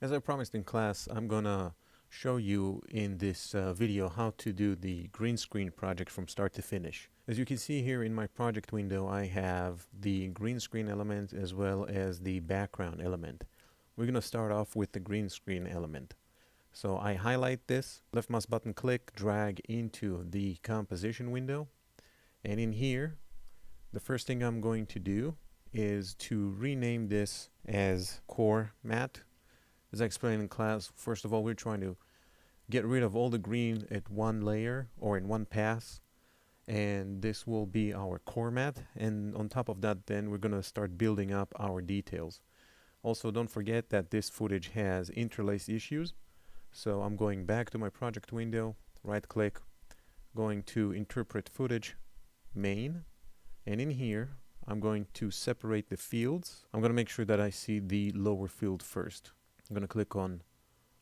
As I promised in class, I'm gonna show you in this video how to do the green screen project from start to finish. As you can see here in my project window, I have the green screen element as well as the background element. We're gonna start off with the green screen element. So I highlight this, left mouse button click, drag into the composition window, and in here, the first thing I'm going to do is to rename this as core matte. As I explained in class, first of all, we're trying to get rid of all the green at one layer or in one pass, and this will be our core matte. And on top of that, then we're going to start building up our details. Also, don't forget that this footage has interlace issues. So I'm going back to my project window, right click, going to interpret footage, main, and in here, I'm going to separate the fields. I'm going to make sure that I see the lower field first. I'm going to click on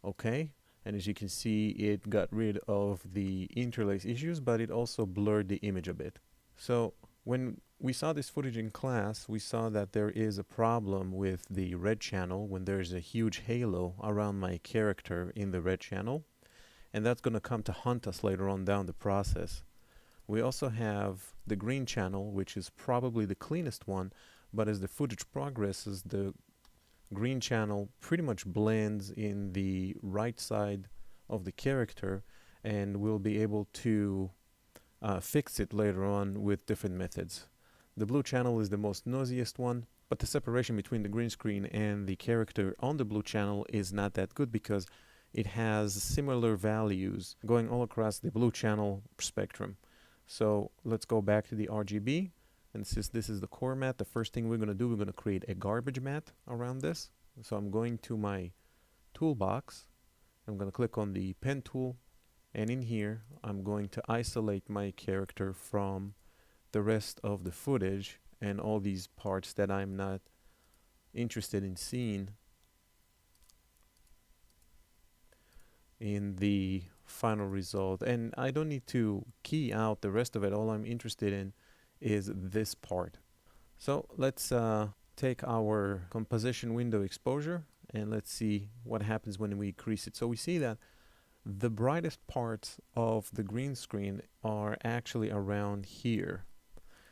OK, and as you can see, it got rid of the interlace issues, but it also blurred the image a bit. So when we saw this footage in class, we saw that there is a problem with the red channel when there's a huge halo around my character in the red channel, and that's going to come to haunt us later on down the process. We also have the green channel, which is probably the cleanest one, but as the footage progresses, the green channel pretty much blends in the right side of the character, and we'll be able to fix it later on with different methods. The blue channel is the most noisiest one, but the separation between the green screen and the character on the blue channel is not that good because it has similar values going all across the blue channel spectrum. So let's go back to the RGB, and since this is the core matte, the first thing we're going to do, we're going to create a garbage matte around this. So I'm going to my toolbox, I'm going to click on the pen tool, and in here I'm going to isolate my character from the rest of the footage and all these parts that I'm not interested in seeing in the final result. And I don't need to key out the rest of it. All I'm interested in is this part. So let's take our composition window exposure and let's see what happens when we increase it. So we see that the brightest parts of the green screen are actually around here.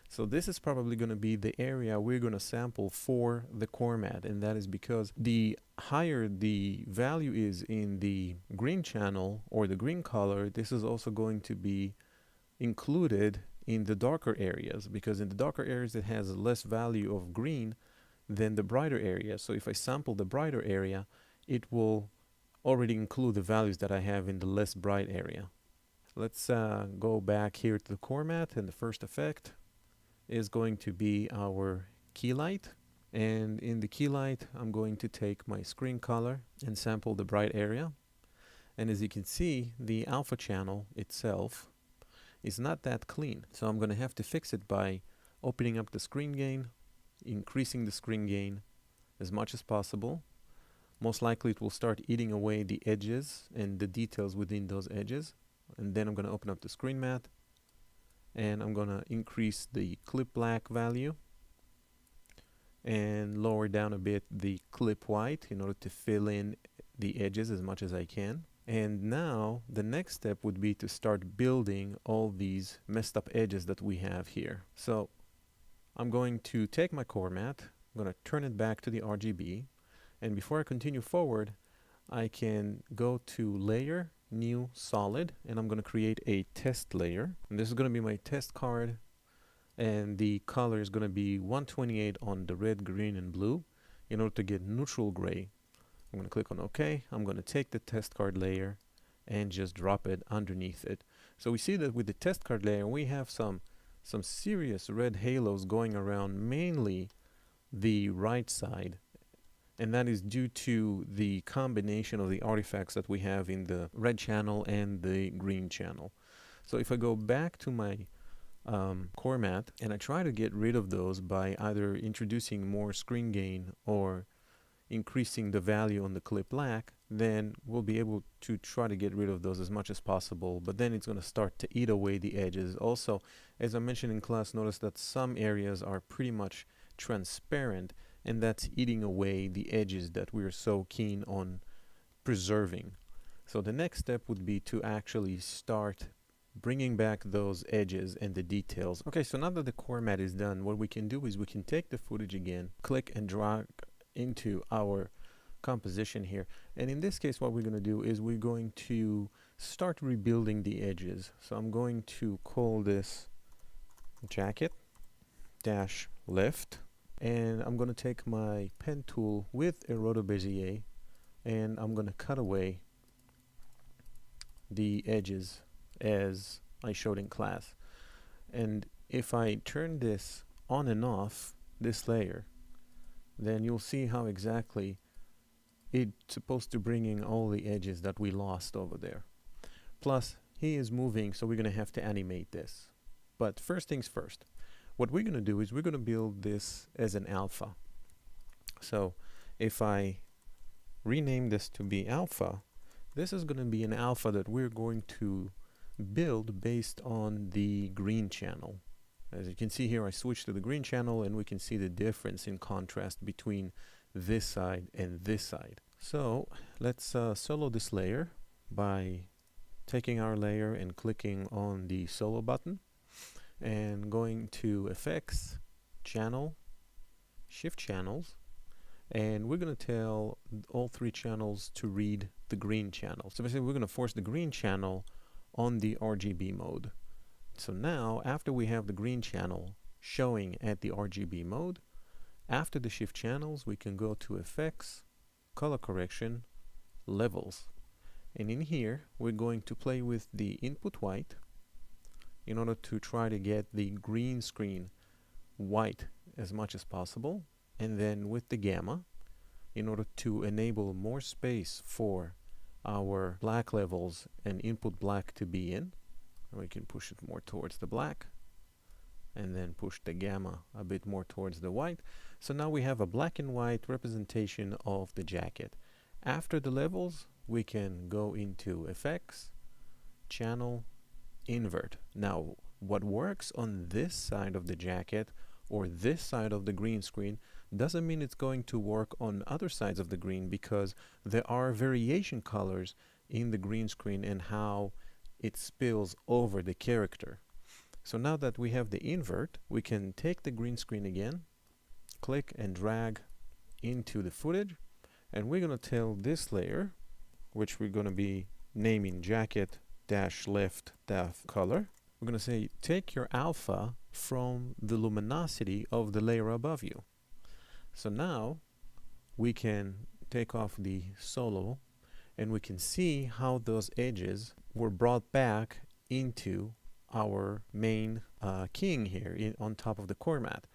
So this is probably going to be the area we're going to sample for the core matte, and that is because the higher the value is in the green channel or the green color, this is also going to be included in the darker areas, because in the darker areas it has less value of green than the brighter area. So if I sample the brighter area, it will already include the values that I have in the less bright area. Let's go back here to the core matte, and the first effect is going to be our key light. And in the key light, I'm going to take my screen color and sample the bright area. And as you can see, the alpha channel itself is not that clean. So I'm going to have to fix it by opening up the screen gain, increasing the screen gain as much as possible. Most likely it will start eating away the edges and the details within those edges. And then I'm going to open up the screen matte, and I'm going to increase the clip black value and lower down a bit the clip white in order to fill in the edges as much as I can. And now the next step would be to start building all these messed up edges that we have here. So I'm going to take my core matte, I'm going to turn it back to the RGB, and before I continue forward, I can go to Layer, New, Solid, and I'm going to create a test layer. And this is going to be my test card, and the color is going to be 128 on the red, green, and blue in order to get neutral gray. I'm going to click on OK. I'm going to take the test card layer and just drop it underneath it. So we see that with the test card layer, we have some serious red halos going around mainly the right side, and that is due to the combination of the artifacts that we have in the red channel and the green channel. So if I go back to my core matte and I try to get rid of those by either introducing more screen gain or increasing the value on the clip black, then we'll be able to try to get rid of those as much as possible, but then it's going to start to eat away the edges. Also, as I mentioned in class, notice that some areas are pretty much transparent, and that's eating away the edges that we're so keen on preserving. So the next step would be to actually start bringing back those edges and the details. Okay, so now that the core matte is done, what we can do is we can take the footage again, click and drag into our composition here. And in this case, what we're going to do is we're going to start rebuilding the edges. So I'm going to call this jacket dash left, and I'm going to take my pen tool with a Roto Bezier, and I'm going to cut away the edges as I showed in class. And if I turn this on and off, this layer, then you'll see how exactly it's supposed to bring in all the edges that we lost over there. Plus, he is moving, so we're going to have to animate this. But first things first, what we're going to do is we're going to build this as an alpha. So if I rename this to be alpha, this is going to be an alpha that we're going to build based on the green channel. As you can see here, I switched to the green channel, and we can see the difference in contrast between this side and this side. So let's solo this layer by taking our layer and clicking on the solo button and going to effects, channel, shift channels, and we're going to tell all three channels to read the green channel. So basically we're going to force the green channel on the RGB mode. So now after we have the green channel showing at the RGB mode, after the shift channels we can go to effects, color correction, levels, and in here we're going to play with the input white in order to try to get the green screen white as much as possible, and then with the gamma in order to enable more space for our black levels and input black to be in. And we can push it more towards the black and then push the gamma a bit more towards the white. So now we have a black and white representation of the jacket. After the levels, we can go into effects, channel, invert. Now what works on this side of the jacket or this side of the green screen doesn't mean it's going to work on other sides of the green, because there are variation colors in the green screen and how it spills over the character. So now that we have the invert, we can take the green screen again, click and drag into the footage, and we're going to tell this layer, which we're going to be naming jacket dash left dash color, we're going to say take your alpha from the luminosity of the layer above you. So now we can take off the solo and we can see how those edges were brought back into our main king here on top of the core matte.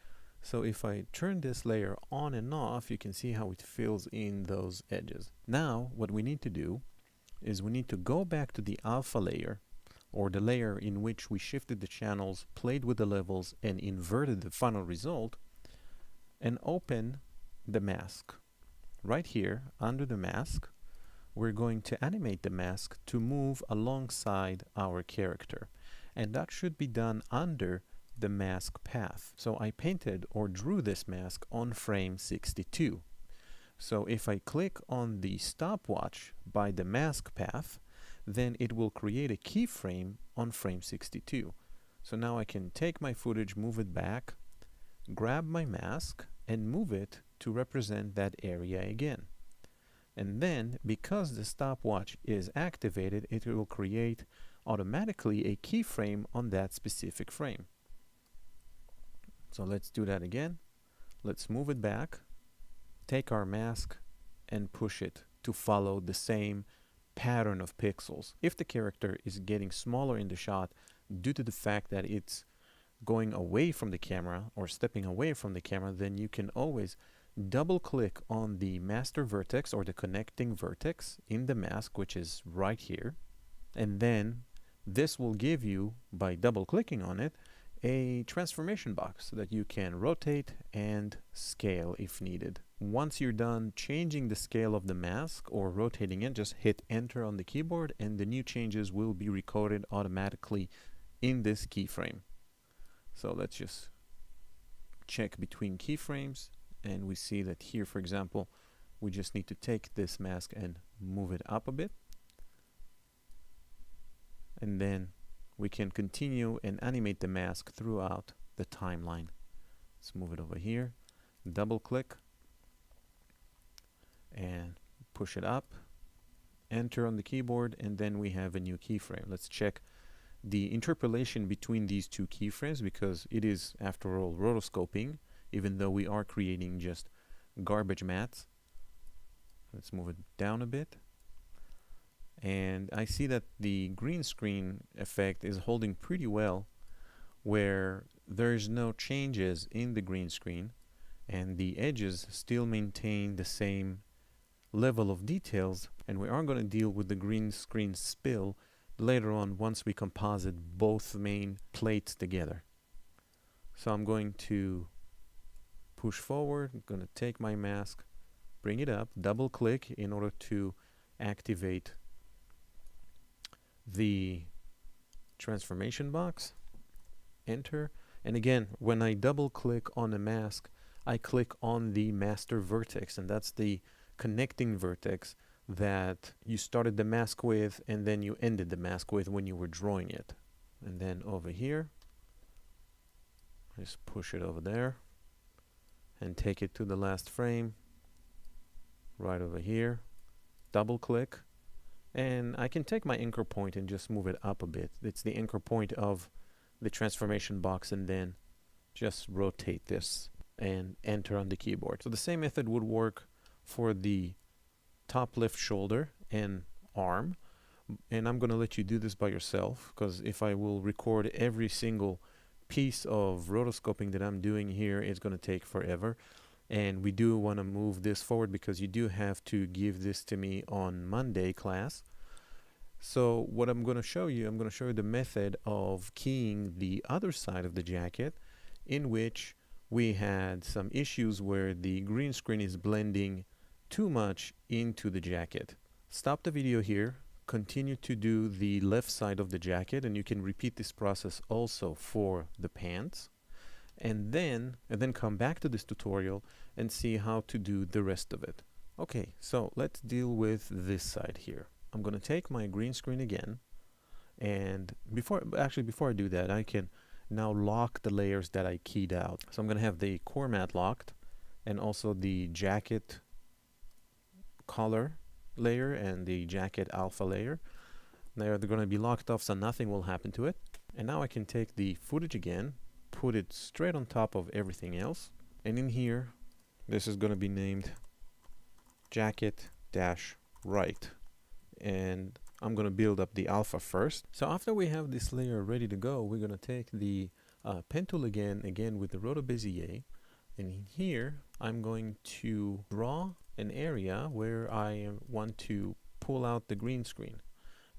So if I turn this layer on and off, you can see how it fills in those edges. Now what we need to do is we need to go back to the alpha layer, or the layer in which we shifted the channels, played with the levels, and inverted the final result, and open the mask. Right here, under the mask, we're going to animate the mask to move alongside our character. And that should be done under the mask path. So I painted or drew this mask on frame 62. So if I click on the stopwatch by the mask path, then it will create a keyframe on frame 62. So now I can take my footage, move it back, grab my mask, and move it to represent that area again. And then, because the stopwatch is activated, it will create automatically a keyframe on that specific frame. So let's do that again. Let's move it back, take our mask, and push it to follow the same pattern of pixels. If the character is getting smaller in the shot due to the fact that it's going away from the camera or stepping away from the camera, then you can always double click on the master vertex or the connecting vertex in the mask, which is right here, and then this will give you, by double clicking on it, a transformation box so that you can rotate and scale if needed. Once you're done changing the scale of the mask or rotating it, just hit enter on the keyboard and the new changes will be recorded automatically in this keyframe. So let's just check between keyframes, and we see that here, for example, we just need to take this mask and move it up a bit, and then we can continue and animate the mask throughout the timeline. Let's move it over here, double click, and push it up, enter on the keyboard, and then we have a new keyframe. Let's check the interpolation between these two keyframes, because it is, after all, rotoscoping, even though we are creating just garbage mats. Let's move it down a bit. And I see that the green screen effect is holding pretty well, where there's no changes in the green screen, and the edges still maintain the same level of details. And we are going to deal with the green screen spill later on once we composite both main plates together. So I'm going to push forward. I'm going to take my mask, bring it up, double click in order to activate the transformation box, enter. And again, when I double click on a mask, I click on the master vertex, and that's the connecting vertex that you started the mask with and then you ended the mask with when you were drawing it. And then over here, just push it over there and take it to the last frame, right over here, double click, and I can take my anchor point and just move it up a bit. It's the anchor point of the transformation box, and then just rotate this and enter on the keyboard. So the same method would work for the top left shoulder and arm, and I'm going to let you do this by yourself, because if I will record every single piece of rotoscoping that I'm doing here, it's going to take forever. And we do want to move this forward because you do have to give this to me on Monday class. So what I'm going to show you, I'm going to show you the method of keying the other side of the jacket, in which we had some issues where the green screen is blending too much into the jacket. Stop the video here, continue to do the left side of the jacket, and you can repeat this process also for the pants, and then come back to this tutorial and see how to do the rest of it. Okay, so let's deal with this side here. I'm going to take my green screen again, and before I do that, I can now lock the layers that I keyed out. So I'm going to have the core mat locked, and also the jacket color layer and the jacket alpha layer. They're going to be locked off, so nothing will happen to it. And now I can take the footage again, put it straight on top of everything else, and in here this is going to be named jacket-right, and I'm going to build up the alpha first. So after we have this layer ready to go, we're going to take the pen tool again with the Roto Bezier, and in here I'm going to draw an area where I want to pull out the green screen.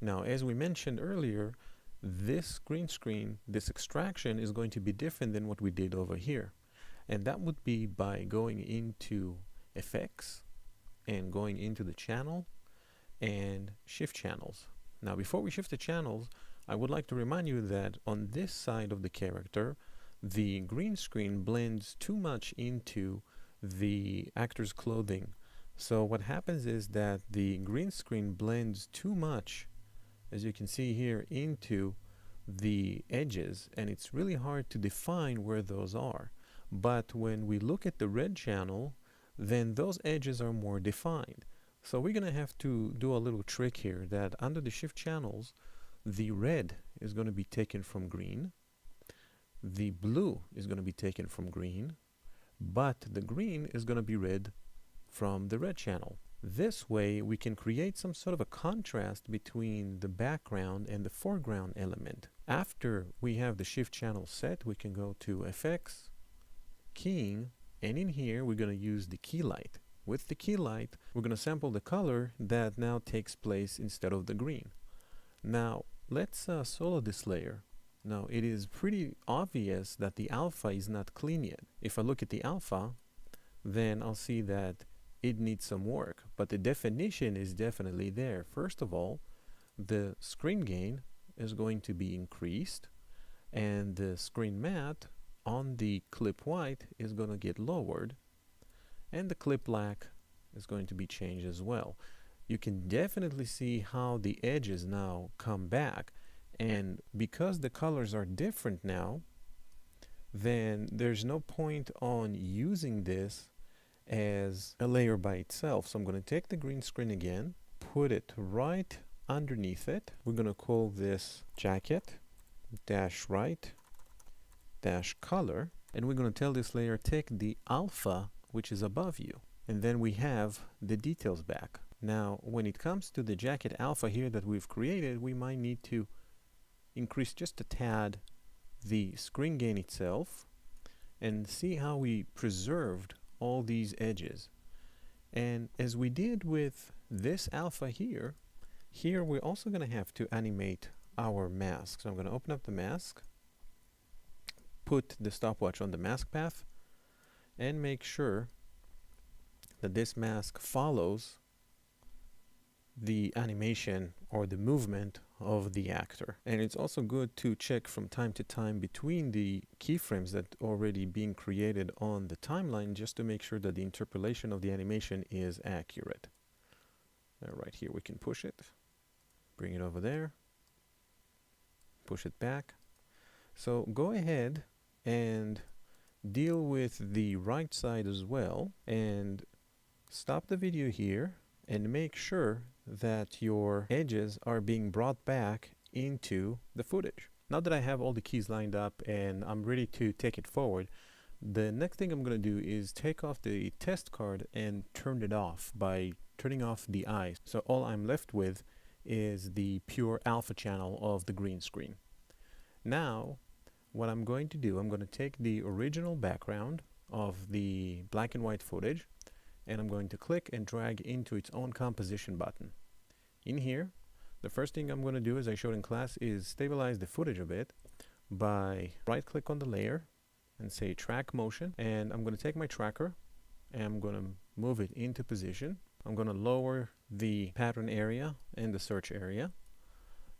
Now, as we mentioned earlier, this green screen, this extraction, is going to be different than what we did over here, and that would be by going into effects and going into the channel and shift channels. Now, before we shift the channels, I would like to remind you that on this side of the character, the green screen blends too much into the actor's clothing. So what happens is that the green screen blends too much, as you can see here, into the edges, and it's really hard to define where those are. But when we look at the red channel, then those edges are more defined. So we're going to have to do a little trick here, that under the shift channels, the red is going to be taken from green, the blue is going to be taken from green, but the green is going to be red from the red channel. This way we can create some sort of a contrast between the background and the foreground element. After we have the shift channel set, we can go to effects, keying, and in here we're going to use the key light. With the key light, we're going to sample the color that now takes place instead of the green. Now let's solo this layer. Now it is pretty obvious that the alpha is not clean yet. If I look at the alpha, then I'll see that it needs some work, but the definition is definitely there. First of all, the screen gain is going to be increased, and the screen matte on the clip white is going to get lowered, and the clip black is going to be changed as well. you can definitely see how the edges now come back. And because the colors are different now, then there's no point on using this as a layer by itself. So I'm going to take the green screen again, put it right underneath it. We're going to call this jacket dash right dash color, and we're going to tell this layer take the alpha which is above you, and then we have the details back. Now when it comes to the jacket alpha here that we've created, we might need to increase just a tad the screen gain itself and see how we preserved all these edges. And as we did with this alpha here, we're also going to have to animate our mask. So I'm going to open up the mask, put the stopwatch on the mask path, and make sure that this mask follows the animation or the movement of the actor. And it's also good to check from time to time between the keyframes that are already being created on the timeline, just to make sure that the interpolation of the animation is accurate. Right here we can push it, bring it over there, push it back. So go ahead and deal with the right side as well, and stop the video here and make sure that your edges are being brought back into the footage. Now that I have all the keys lined up and I'm ready to take it forward, the next thing I'm going to do is take off the test card and turn it off by turning off the eyes. So all I'm left with is the pure alpha channel of the green screen. Now what I'm going to do, I'm going to take the original background of the black and white footage, and I'm going to click and drag into its own composition button. In here, the first thing I'm going to do, as I showed in class, is stabilize the footage a bit by right click on the layer and say track motion, and I'm going to take my tracker and I'm going to move it into position. I'm going to lower the pattern area and the search area,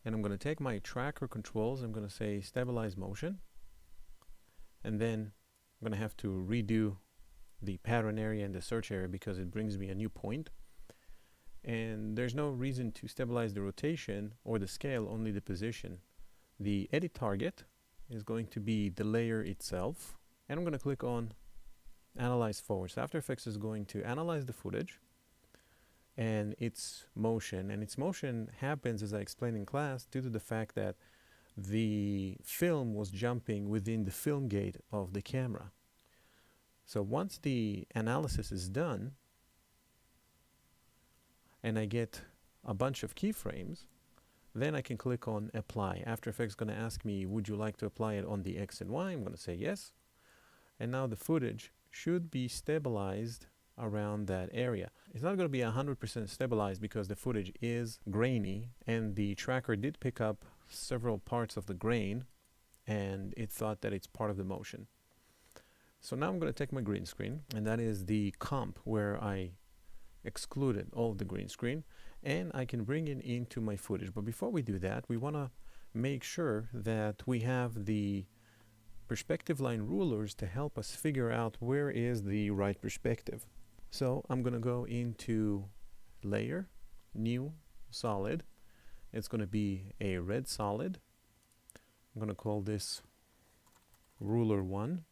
and I'm going to take my tracker controls. I'm going to say stabilize motion, and then I'm going to have to redo the pattern area and the search area because it brings me a new point. And there's no reason to stabilize the rotation or the scale, only the position. The edit target is going to be the layer itself, and I'm going to click on analyze forward. So After Effects is going to analyze the footage and its motion, and its motion happens, as I explained in class, due to the fact that the film was jumping within the film gate of the camera. So once the analysis is done and I get a bunch of keyframes, then I can click on apply. After Effects is going to ask me, would you like to apply it on the X and Y? I'm going to say yes. And now the footage should be stabilized around that area. It's not going to be 100% stabilized because the footage is grainy, and the tracker did pick up several parts of the grain and it thought that it's part of the motion. So now I'm going to take my green screen, and that is the comp where I excluded all of the green screen, and I can bring it into my footage. But before we do that, we want to make sure that we have the perspective line rulers to help us figure out where is the right perspective. So I'm going to go into layer, new, solid. It's going to be a red solid. I'm going to call this ruler 1.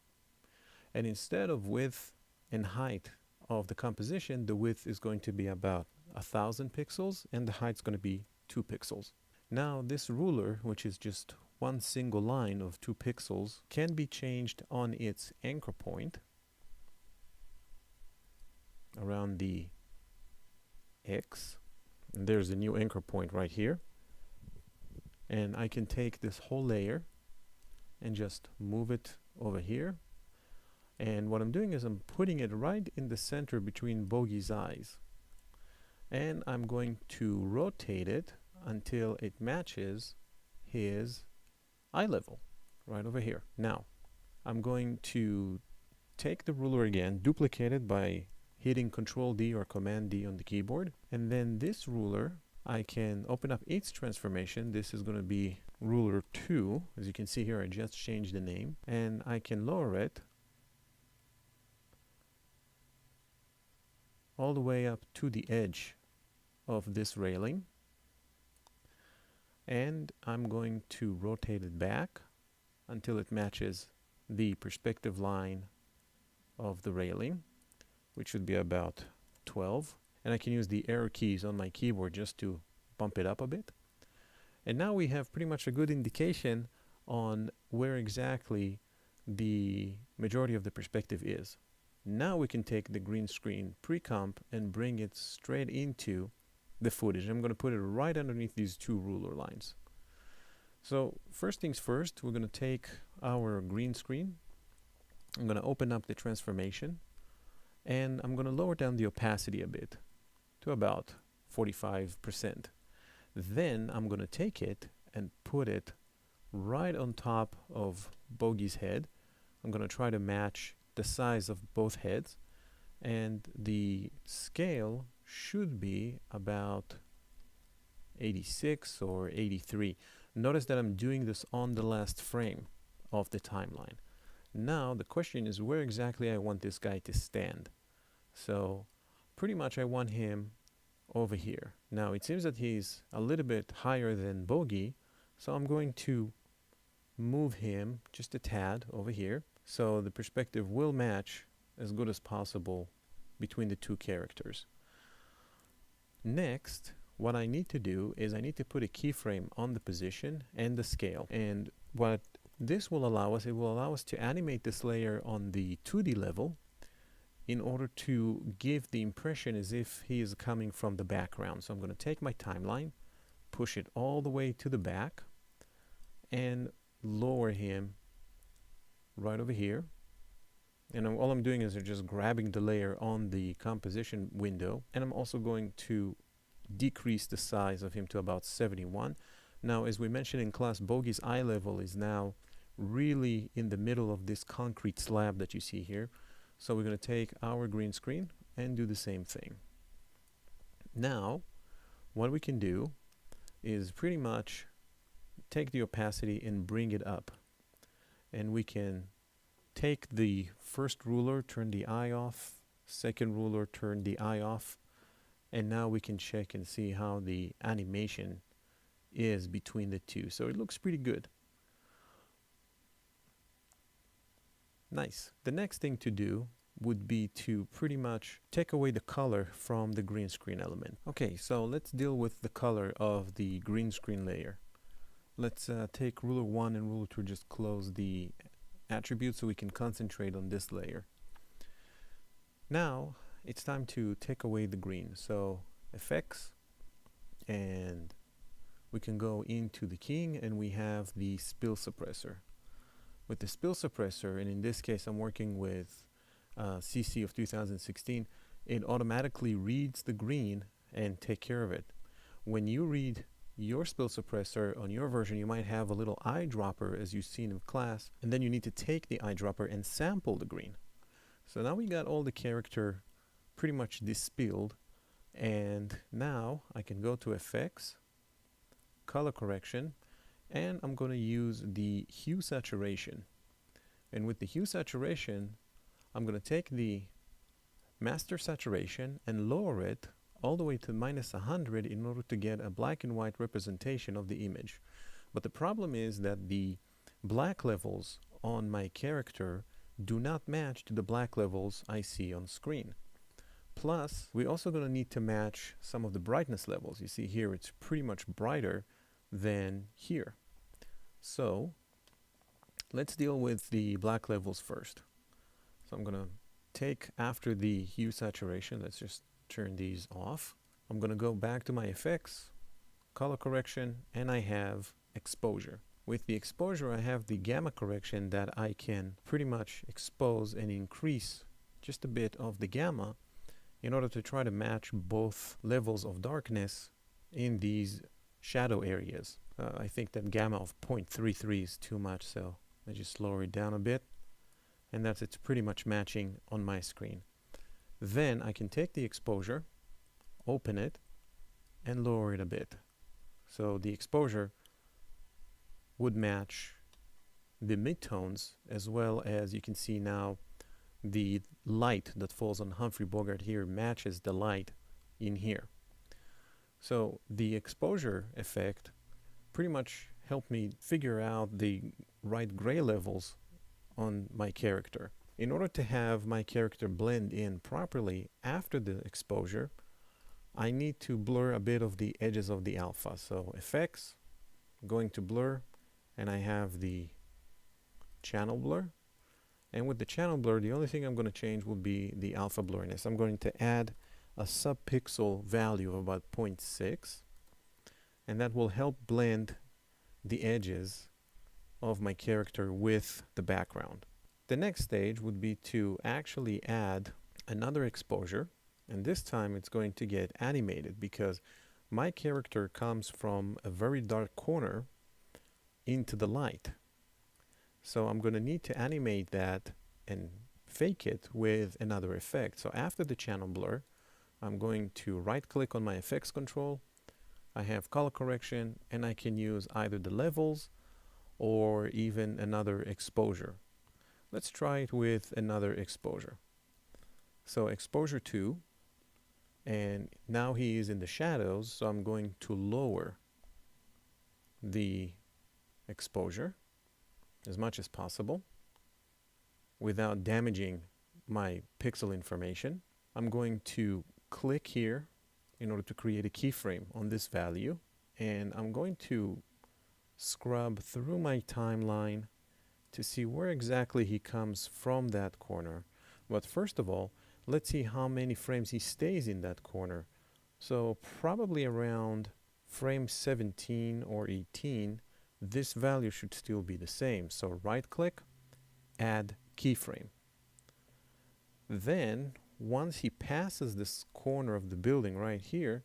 And instead of width and height of the composition, the width is going to be about 1,000 pixels and the height is going to be 2 pixels. Now this ruler, which is just one single line of 2 pixels, can be changed on its anchor point around the X. And there's a new anchor point right here. And I can take this whole layer and just move it over here. And what I'm doing is I'm putting it right in the center between Bogey's eyes. And I'm going to rotate it until it matches his eye level, right over here. Now, I'm going to take the ruler again, duplicate it by hitting Control D or Command D on the keyboard. And then this ruler, I can open up its transformation. This is going to be ruler 2. As you can see here, I just changed the name. And I can lower it all the way up to the edge of this railing, and I'm going to rotate it back until it matches the perspective line of the railing, which should be about 12. And I can use the arrow keys on my keyboard just to bump it up a bit. And now we have pretty much a good indication on where exactly the majority of the perspective is. Now we can take the green screen pre-comp and bring it straight into the footage. I'm going to put it right underneath these two ruler lines. So first things first, we're going to take our green screen. I'm going to open up the transformation, and I'm going to lower down the opacity a bit to about 45%. Then I'm going to take it and put it right on top of Bogey's head. I'm going to try to match the size of both heads, and the scale should be about 86 or 83. Notice that I'm doing this on the last frame of the timeline. Now the question is where exactly I want this guy to stand. So pretty much I want him over here. Now it seems that he's a little bit higher than Bogey, so I'm going to move him just a tad over here so the perspective will match as good as possible between the two characters. Next, what I need to do is I need to put a keyframe on the position and the scale. And what this will allow us, it will allow us to animate this layer on the 2D level in order to give the impression as if he is coming from the background. So I'm going to take my timeline, push it all the way to the back, and lower him right over here. And all I'm doing is just grabbing the layer on the composition window, and I'm also going to decrease the size of him to about 71. Now, as we mentioned in class, Bogey's eye level is now really in the middle of this concrete slab that you see here. So we're going to take our green screen and do the same thing. Now, what we can do is pretty much take the opacity and bring it up. And we can take the first ruler, turn the eye off, second ruler, turn the eye off, and now we can check and see how the animation is between the two. So it looks pretty good. Nice. The next thing to do would be to pretty much take away the color from the green screen element. Okay, so let's deal with the color of the green screen layer. Let's take ruler 1 and ruler 2, just close the attributes so we can concentrate on this layer. Now it's time to take away the green. So effects, and we can go into the keying, and we have the spill suppressor. With the spill suppressor, and in this case I'm working with CC of 2016, it automatically reads the green and take care of it. When you read your spill suppressor on your version, you might have a little eyedropper as you've seen in class, and then you need to take the eyedropper and sample the green. So now we got all the character pretty much dispelled, and now I can go to effects, color correction, and I'm going to use the hue saturation. And with the hue saturation, I'm going to take the master saturation and lower it all the way to -100 in order to get a black and white representation of the image. But the problem is that the black levels on my character do not match to the black levels I see on screen. Plus, we're also going to need to match some of the brightness levels. You see here it's pretty much brighter than here. So let's deal with the black levels first. So I'm going to take after the hue saturation, let's just turn these off. I'm going to go back to my effects, color correction, and I have exposure. With the exposure, I have the gamma correction that I can pretty much expose and increase just a bit of the gamma in order to try to match both levels of darkness in these shadow areas. I think that gamma of 0.33 is too much, so I just lower it down a bit, and it's pretty much matching on my screen. Then I can take the exposure, open it, and lower it a bit. So the exposure would match the midtones, as well as you can see now the light that falls on Humphrey Bogart here matches the light in here. So the exposure effect pretty much helped me figure out the right gray levels on my character. In order to have my character blend in properly after the exposure, I need to blur a bit of the edges of the alpha. So effects, going to blur, and I have the channel blur. And with the channel blur, the only thing I'm going to change will be the alpha blurriness. I'm going to add a subpixel value of about 0.6, and that will help blend the edges of my character with the background. The next stage would be to actually add another exposure, and this time it's going to get animated because my character comes from a very dark corner into the light. So I'm going to need to animate that and fake it with another effect. So after the channel blur, I'm going to right click on my effects control. I have color correction, and I can use either the levels or even another exposure. Let's try it with another exposure. So exposure 2, and now he is in the shadows, so I'm going to lower the exposure as much as possible without damaging my pixel information. I'm going to click here in order to create a keyframe on this value, and I'm going to scrub through my timeline to see where exactly he comes from that corner. But first of all, let's see how many frames he stays in that corner. So probably around frame 17 or 18, this value should still be the same. So right click, add keyframe. Then once he passes this corner of the building right here,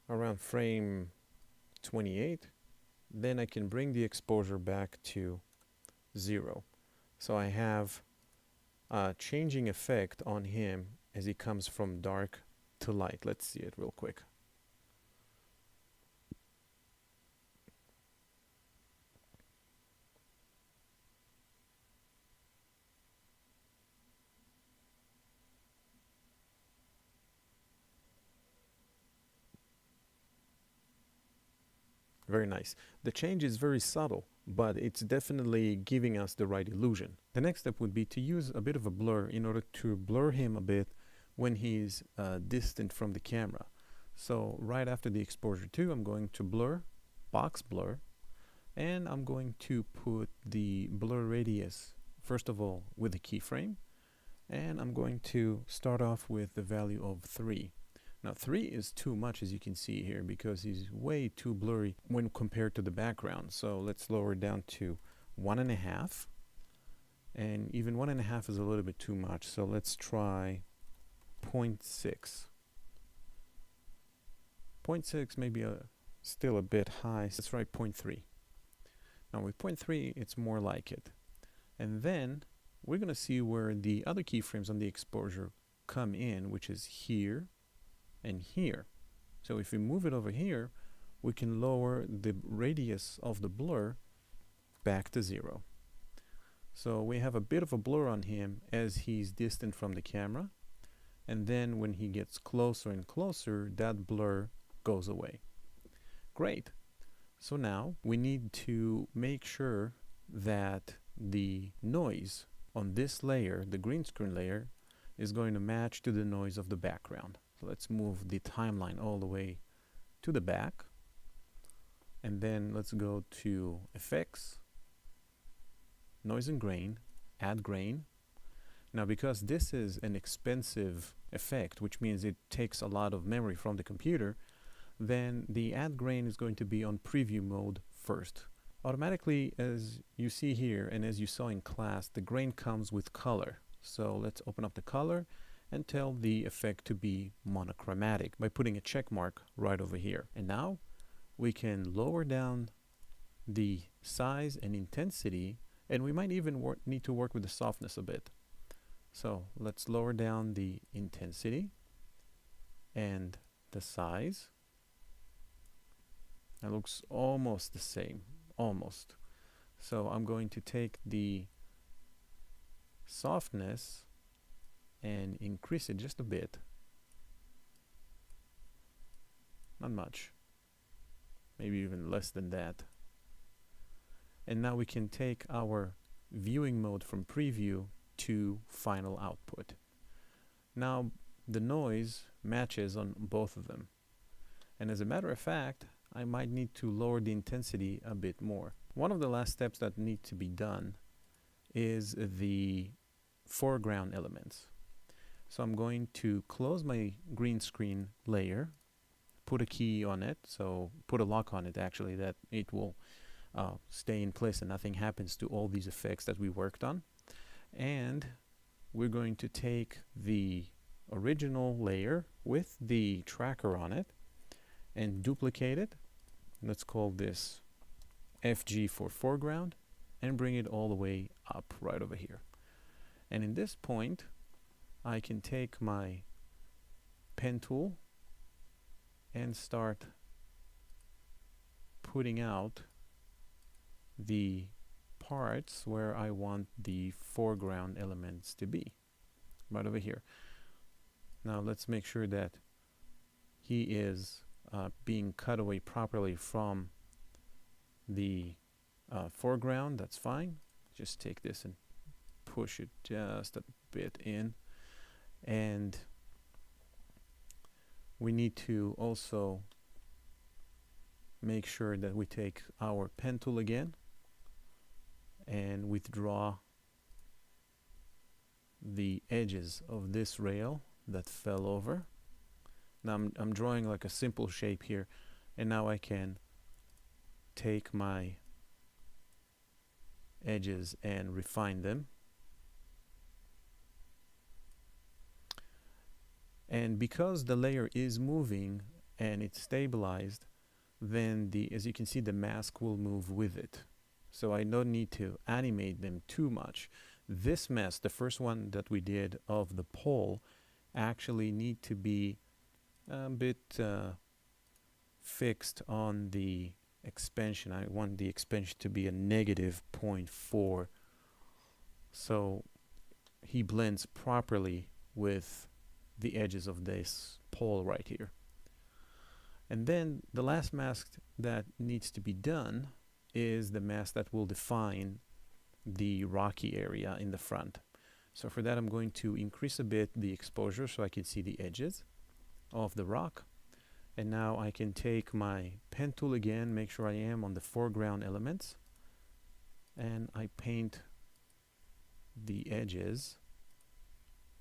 around frame 28, then I can bring the exposure back to 0. So I have a changing effect on him as he comes from dark to light. Let's see it real quick. Very nice. The change is very subtle, but it's definitely giving us the right illusion. The next step would be to use a bit of a blur in order to blur him a bit when he's distant from the camera. So right after the exposure 2, I'm going to blur, box blur, and I'm going to put the blur radius, first of all, with the keyframe, and I'm going to start off with the value of 3. Now 3 is too much, as you can see here, because he's way too blurry when compared to the background. So let's lower it down to 1.5, and even 1.5 is a little bit too much. So let's try 0.6. 0.6 may be still a bit high. So let's try 0.3. Now with 0.3, it's more like it. And then we're going to see where the other keyframes on the exposure come in, which is here and here. So if we move it over here, we can lower the radius of the blur back to 0. So we have a bit of a blur on him as he's distant from the camera, and then when he gets closer and closer, that blur goes away. Great. So now we need to make sure that the noise on this layer, the green screen layer, is going to match to the noise of the background. So let's move the timeline all the way to the back, and then let's go to Effects, Noise and Grain, Add Grain. Now because this is an expensive effect, which means it takes a lot of memory from the computer, then the Add Grain is going to be on preview mode first. Automatically, as you see here and as you saw in class, the grain comes with color. So let's open up the color and tell the effect to be monochromatic by putting a check mark right over here. And now we can lower down the size and intensity, and we might even need to work with the softness a bit. So let's lower down the intensity and the size. It looks almost the same, almost. So I'm going to take the softness and increase it just a bit. not much, maybe even less than that. And now we can take our viewing mode from preview to final output. Now the noise matches on both of them. And as a matter of fact, I might need to lower the intensity a bit more. One of the last steps that need to be done is the foreground elements. So I'm going to close my green screen layer, put a key on it, so put a lock on it actually, that it will stay in place and nothing happens to all these effects that we worked on. And we're going to take the original layer with the tracker on it and duplicate it. Let's call this FG for foreground and bring it all the way up right over here. And in this point, I can take my pen tool and start putting out the parts where I want the foreground elements to be, right over here. Now let's make sure that he is being cut away properly from the foreground. That's fine. Just take this and push it just a bit in. And we need to also make sure that we take our pen tool again and withdraw the edges of this rail that fell over. Now I'm drawing like a simple shape here, and now I can take my edges and refine them. And because the layer is moving and it's stabilized, then as you can see, the mask will move with it. So I don't need to animate them too much. This mask, the first one that we did of the pole, actually need to be a bit fixed on the expansion. I want the expansion to be a -0.4, so he blends properly with the edges of this pole right here. And then the last mask that needs to be done is the mask that will define the rocky area in the front. So for that, I'm going to increase a bit the exposure so I can see the edges of the rock. And now I can take my pen tool again, make sure I am on the foreground elements, and I paint the edges.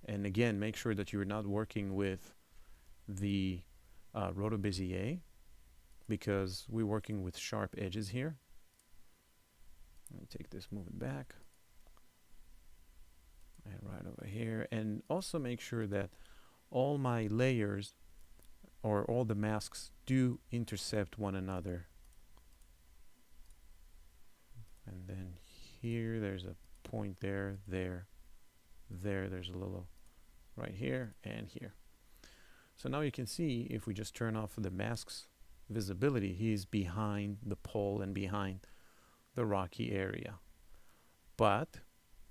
And again, make sure that you're not working with the Roto Bezier, because we're working with sharp edges here. Let me take this, move it back, and right over here. And also make sure that all my layers, or all the masks, do intercept one another. And then here, there's a point there, there's a little right here and here. So now you can see, if we just turn off the mask's visibility, he's behind the pole and behind the rocky area. But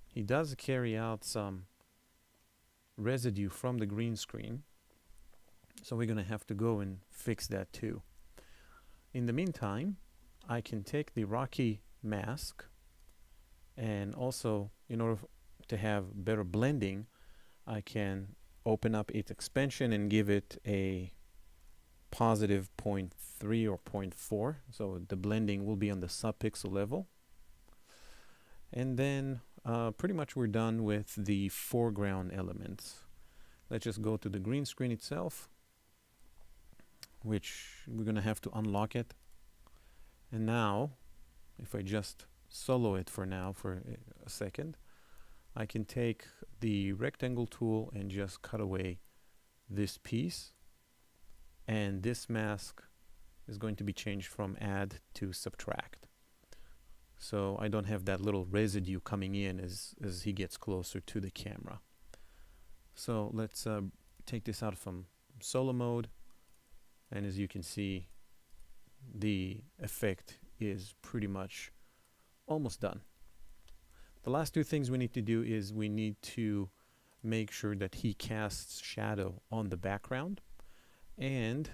he does carry out some residue from the green screen, so we're going to have to go and fix that too. In the meantime, I can take the rocky mask, and also, in order to have better blending, I can open up its expansion and give it a positive 0.3 or 0.4, so the blending will be on the subpixel level. And then pretty much we're done with the foreground elements. Let's just go to the green screen itself, which we're going to have to unlock it. And now, if I just solo it for now for a second, I can take the rectangle tool and just cut away this piece, and this mask is going to be changed from add to subtract, so I don't have that little residue coming in as he gets closer to the camera. So let's take this out from solo mode, and as you can see, the effect is pretty much almost done. The last two things we need to do is we need to make sure that he casts shadow on the background, and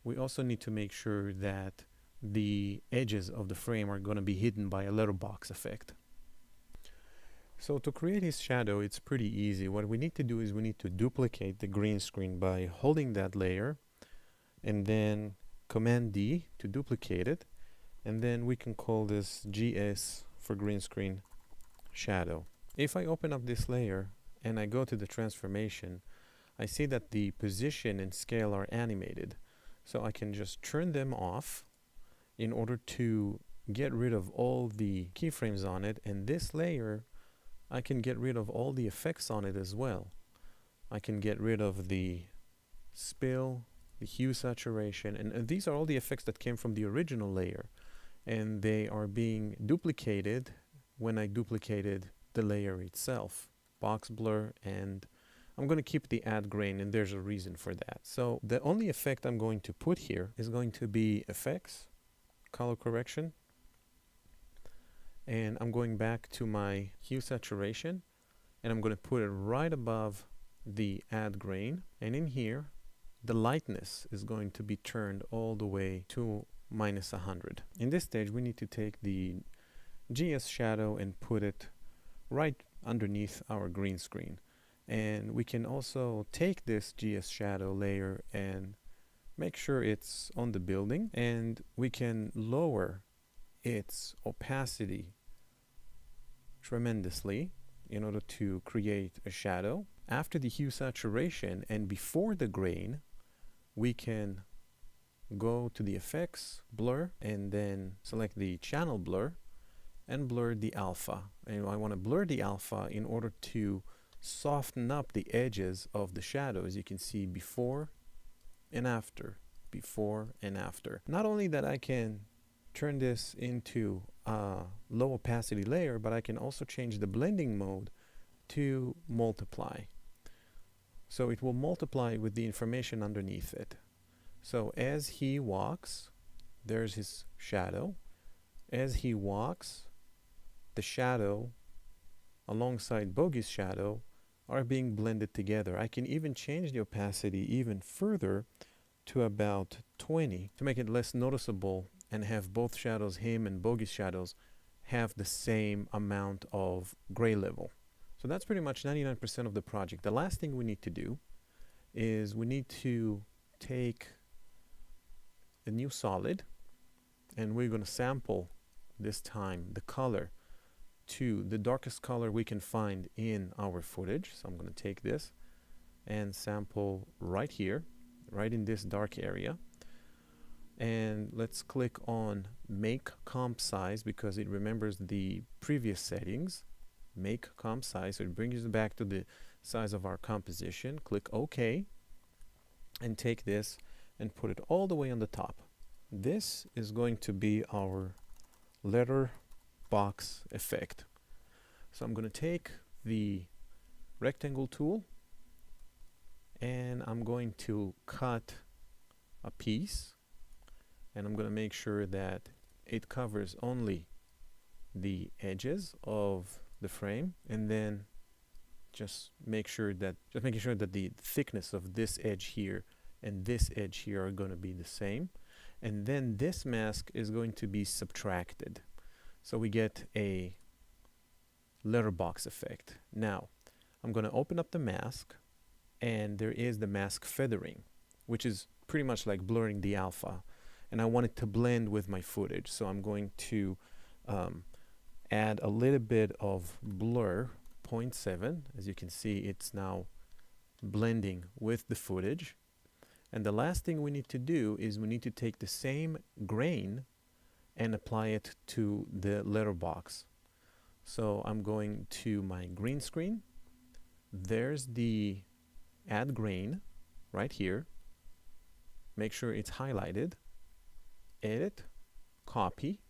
we also need to make sure that the edges of the frame are going to be hidden by a letterbox effect. So to create his shadow, it's pretty easy. What we need to do is we need to duplicate the green screen by holding that layer and then Command D to duplicate it, and then we can call this GS for green screen shadow. If I open up this layer and I go to the transformation, I see that the position and scale are animated. So I can just turn them off in order to get rid of all the keyframes on it, and this layer I can get rid of all the effects on it as well. I can get rid of the spill, the hue saturation, and these are all the effects that came from the original layer, and they are being duplicated when I duplicated the layer itself. Box blur, and I'm going to keep the add grain, and there's a reason for that. So the only effect I'm going to put here is going to be effects, color correction, and I'm going back to my hue saturation, and I'm going to put it right above the add grain, and in here the lightness is going to be turned all the way to -100. In this stage we need to take the GS shadow and put it right underneath our green screen, and we can also take this GS shadow layer and make sure it's on the building, and we can lower its opacity tremendously in order to create a shadow. After the hue saturation and before the grain, we can go to the effects, blur, and then select the channel blur and blur the alpha. And I want to blur the alpha in order to soften up the edges of the shadow, as you can see, before and after, before and after. Not only that I can turn this into a low opacity layer, but I can also change the blending mode to multiply. So it will multiply with the information underneath it. So as he walks, there's his shadow. As he walks, the shadow alongside Bogey's shadow are being blended together. I can even change the opacity even further to about 20 to make it less noticeable and have both shadows, him and Bogey's shadows, have the same amount of gray level. So that's pretty much 99% of the project. The last thing we need to do is we need to take a new solid, and we're going to sample this time the color to the darkest color we can find in our footage. So I'm going to take this and sample right here, right in this dark area. And let's click on Make Comp Size because it remembers the previous settings. Make Comp Size, so it brings us back to the size of our composition. Click OK and take this and put it all the way on the top. This is going to be our letter box effect. So I'm going to take the rectangle tool and I'm going to cut a piece, and I'm going to make sure that it covers only the edges of the frame, and then making sure that the thickness of this edge here and this edge here are going to be the same, and then this mask is going to be subtracted, so we get a letterbox effect. Now I'm going to open up the mask, and there is the mask feathering, which is pretty much like blurring the alpha, and I want it to blend with my footage, so I'm going to add a little bit of blur, 0.7. As you can see, it's now blending with the footage. And the last thing we need to do is we need to take the same grain and apply it to the letterbox. So I'm going to my green screen. There's the add grain right here. Make sure it's highlighted. Edit, copy,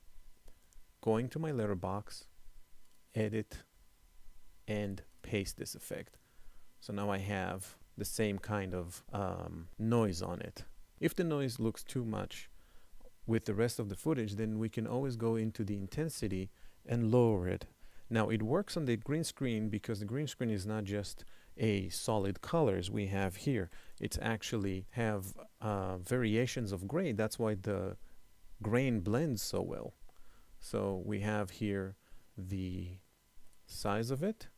going to my letterbox, edit, and paste this effect. So now I have the same kind of noise on it. If the noise looks too much with the rest of the footage, then we can always go into the intensity and lower it. Now it works on the green screen because the green screen is not just a solid colors we have here. It's actually have variations of gray. That's why the grain blends so well. So we have here the size of it,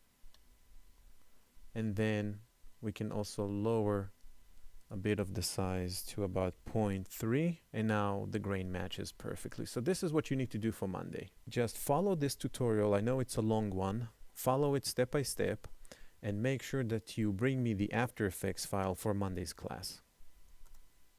and then we can also lower a bit of the size to about 0.3, and now the grain matches perfectly. So this is what you need to do for Monday. Just follow this tutorial. I know it's a long one. Follow it step by step, and make sure that you bring me the After Effects file for Monday's class.